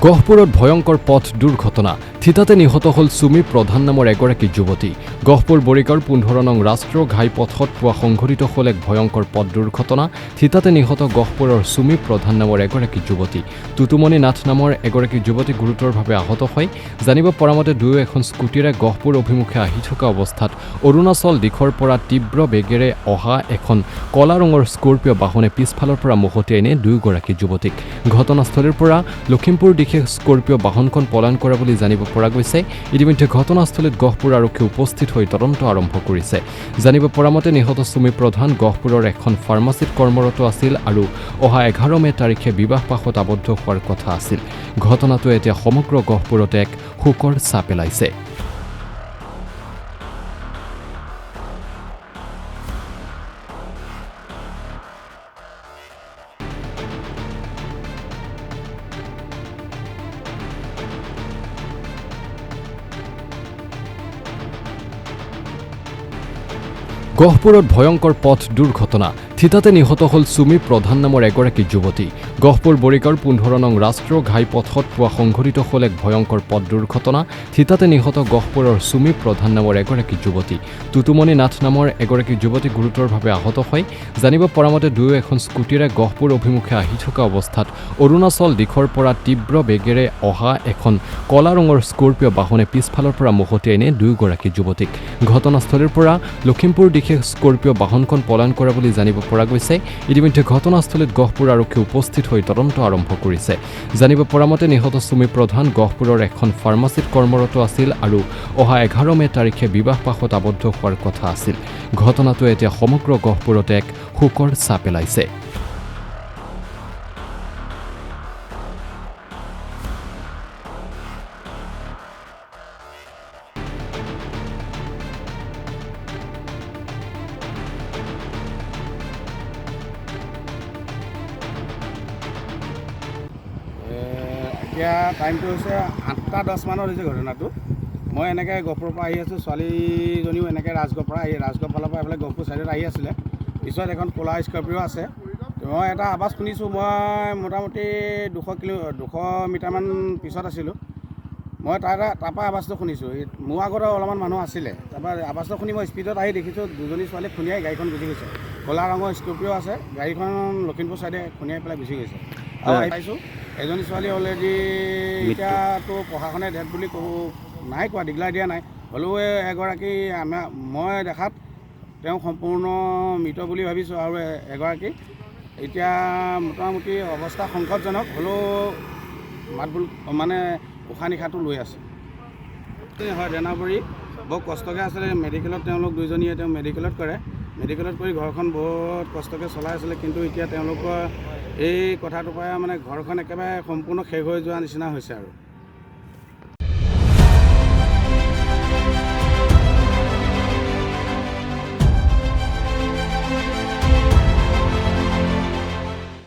গহপুৰত ভয়ংকৰ পথ দুৰ্ঘটনা থিতাতে নিহত হল সুমি প্ৰধান নামৰ এগৰাকী যুৱতী। গহপুৰ বৰিগাঁৱৰ 15 নং ৰাষ্ট্ৰীয় ঘাইপথত পুৱা সংঘটিত হল এক ভয়ংকৰ পথ দুৰ্ঘটনা। থিতাতে নিহত গহপুৰৰ সুমি প্ৰধান নামৰ এগৰাকী যুৱতী। তুতুমণি নাথ নামৰ এগৰাকী যুৱতী গুৰুতৰভাৱে আহত হয়। জানিব পৰা মতে দুয়ো এখন স্কুটিৰে গহপুৰ অভিমুখে আহি থকা অৱস্থাত অৰুণাচল দিশৰ পৰা তীব্ৰ বেগেৰে অহা এখন কলা ৰঙৰ স্কৰ্পিঅ' বাহনে পিছফালৰ পৰা মহতিয়াই নিয়ে দুয়োগৰাকী যুৱতীক। ঘটনাস্থলীৰ পৰা লখিমপুৰ দিশে স্কৰ্পিঅ' বাহনখন পলায়ন কৰা বুলি জানিব পৰা গৈছে। ইতিমধ্যে ঘটনাস্থলীত গহপুৰ আৰক্ষী উপস্থিত হৈ তদন্ত আৰম্ভ কৰিছে। জানিব পৰা মতে নিহত সুমি প্ৰধান গহপুৰৰ এখন ফাৰ্মাচীত কৰ্মৰত আছিল আৰু অহা 11 মে তাৰিখে বিবাহপাশত আবদ্ধ হোৱাৰ কথা আছিল। ঘটনাটোৱে এতিয়া সমগ্ৰ গহপুৰতে এক শোকৰ ছাঁ পেলাইছে। গহপুৰত ভয়ংকৰ পথ দুৰ্ঘটনা থিতাতে নিহত হল সুমি প্ৰধান নামৰ এগৰাকী যুৱতী। গহপুৰ বৰিগাঁৱৰ 15 নং ৰাষ্ট্ৰীয় ঘাইপথত পুৱা সংঘটিত হল এক ভয়ংকৰ পথ দুৰ্ঘটনা। থিতাতে নিহত গহপুৰৰ সুমি প্ৰধান নামৰ এগৰাকী যুৱতী। তুতুমণি নাথ নামৰ এগৰাকী যুৱতী গুৰুতৰভাৱে আহত হয়। জানিব পৰা মতে দুয়ো এখন স্কুটিৰে গহপুৰ অভিমুখে আহি থকা অৱস্থাত অৰুণাচল দিশৰ পৰা তীব্ৰ বেগেৰে অহা এখন কলা ৰঙৰ স্কৰ্পিঅ' বাহনে পিছফালৰ পৰা মহতিয়াই নিয়ে দুয়োগৰাকী যুৱতীক। ঘটনাস্থলীৰ পৰা লখিমপুৰ দিশে স্কৰ্পিঅ' বাহনখন পলায়ন কৰা বুলি জানিব পৰা গৈছে। ইতিমধ্যে ঘটনাস্থলীত গহপুৰ আৰক্ষী উপস্থিত হৈ তদন্ত আৰম্ভ কৰিছে। জানিব পৰা মতে নিহত সুমি প্ৰধান গহপুৰৰ এখন ফাৰ্মাচীত কৰ্মৰত আছিল আৰু অহা 11 মে তাৰিখে বিবাহপাশত আবদ্ধ হোৱাৰ কথা আছিল। ঘটনাটোৱে এতিয়া সমগ্ৰ গহপুৰতে এক শোকৰ ছাঁ পেলাইছে। এতিয়া টাইমটো হৈছে 8:10 মানত হৈছে ঘটনাটো। মই এনেকৈ গহপুৰৰ পৰা আহি আছোঁ, ছোৱালীজনীও এনেকৈ ৰাজগড়ৰ ফালৰ পৰা এইফালে গহপুৰ ছাইডত আহি আছিলে। পিছত এখন ক'লা স্কৰ্পিঅ' আছে। মই এটা আৱাজ শুনিছোঁ। মই মোটামুটি 200 মিটাৰমান পিছত আছিলোঁ। মই তাৰপৰা আৱাজটো শুনিছোঁ। মোৰ আগতে অলপমান মানুহ আছিলে। তাৰপৰা আৱাজটো শুনি মই স্পীডত আহি দেখিছোঁ দুজনী ছোৱালী খুন্দিয়াই গাড়ীখন গুচি গৈছে। ক'লা ৰঙৰ স্কৰ্পিঅ' আছে, গাড়ীখন লখিমপুৰ ছাইডে খুন্দিয়াই পেলাই গুচি গৈছে। আৰু আহি পাইছোঁ এজনী ছোৱালী অলৰেডি এতিয়াতো প্ৰশাসনে ডেথ বুলি নাই কোৱা, ডিক্লেয়াৰ দিয়া নাই। হ'লেও এগৰাকী মই দেখাত তেওঁ সম্পূৰ্ণ মৃত বুলি ভাবিছোঁ। আৰু এগৰাকী এতিয়া মোটামুটি অৱস্থা সংকটজনক, হ'লেও মানে উশাহ নিশাহটো লৈ আছে। হয়, দেনাবৰী বৰ কষ্টকৈ আছিলে। মেডিকেলত তেওঁলোক দুইজনীয়ে মেডিকেলত কৰে। মেডিকেলত কৰি ঘৰখন বহুত কষ্টকৈ চলাই আছিলে। কিন্তু এতিয়া তেওঁলোকৰ এই কথাটোৰ পৰা মানে ঘৰখন একেবাৰে সম্পূৰ্ণ শেষ হৈ যোৱা নিচিনা হৈছে আৰু